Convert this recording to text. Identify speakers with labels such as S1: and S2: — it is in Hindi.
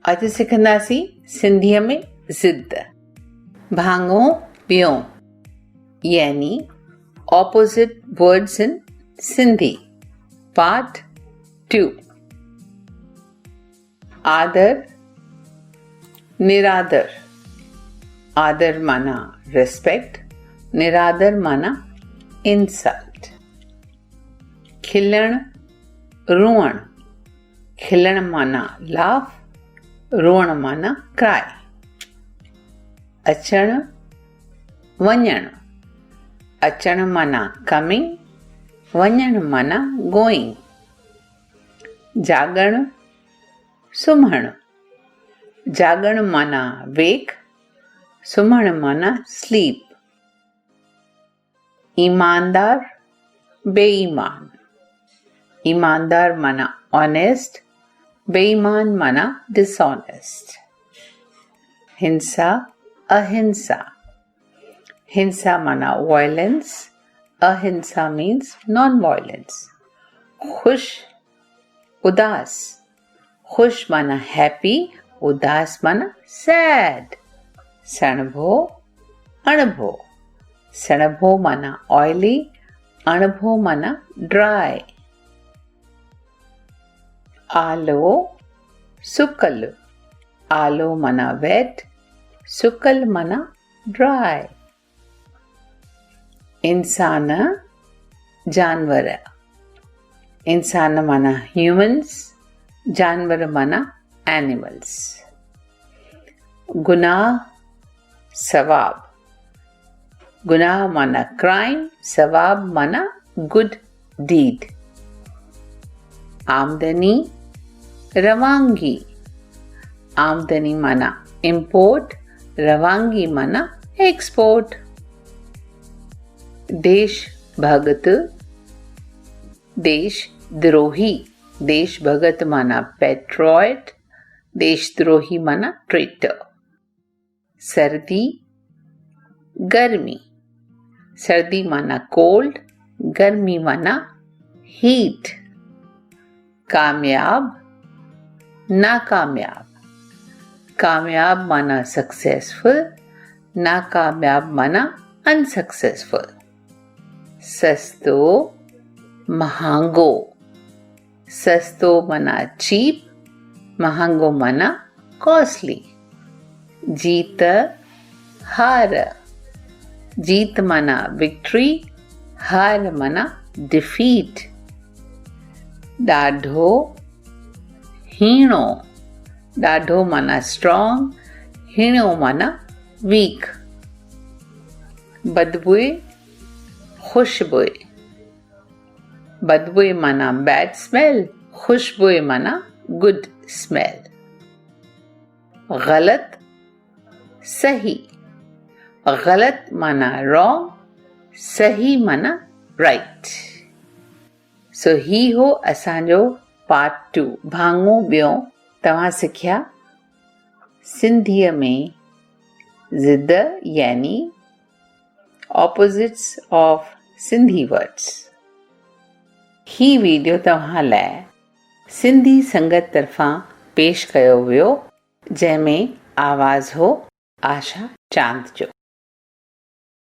S1: अॼु सिखंदासीं सिंधीअ में ज़िद। भाङो ॿियो यानी opposite words in Sindhi part 2। आदर निरादर। आदर माना रिस्पेक्ट, निरादर माना इंसल्ट। खिलण रोअण। खिलण माना लाफ, रोअण माना क्राई। अचण वञण। अचण माना कमिंग, वञण माना गोइंग। जागण सुम्हण। जागण माना वेक, सुम्हण माना स्लीप। ईमानदार बेईमान। ईमानदार माना ऑनेस्ट, बेईमान माना डिसऑनेस्ट। हिंसा अहिंसा। हिंसा माना वायलेंस, अहिंसा मीन्स नॉन वायलेंस। खुश उदास। खुश माना हैप्पी, उदास माना सैड। सणभो अणभो। सणभो माना ऑयली, अणभो माना ड्राई। आलो सुकल। आलो माना वेट, सुकल माना ड्राई। इंसान जानवर। इंसान माना ह्यूमन्स, जानवर माना एनिमल्स। गुनाह सवाब। गुनाह माना क्राइम, सवाब माना गुड डीड। आमदनी रवांगी। आमदनी माना इंपोर्ट, रवांगी माना एक्सपोर्ट। देशभक्त देशद्रोही। देशभक्त माना पेट्रोइट, देशद्रोही माना ट्रेटर। सर्दी गर्मी। सर्दी माना कोल्ड, गर्मी माना हीट। कामयाब नाकामयाब। कामयाब माना सक्सेसफुल, नाकामयाब माना अनसक्सेसफुल। सस्तो महांगो। सस्तो माना चीप, महांगो माना कॉस्टली। जीत हार। जीत माना विक्ट्री, हार माना डिफीट। ॾाढो हीणो। ॾाढो माना स्ट्रॉन्ग, हीणो माना वीक। बदबुए खुशबुए। बदबुए माना बैड स्मेल, खुशबुए माना गुड स्मेल। गलत सही। गलत माना रॉन्ग, सही माना राइट। सो ही हो असांजो पार्ट 2 भाङो ॿियो। तव्हां सिखिया सिंधीअ में ज़िद यानी opposites of Sindhi words. He video तव्हां लाइ सिंधी संगत तरफ़ां पेश कयो वियो, जंहिंमें आवाज़ हो आशा चांद जो।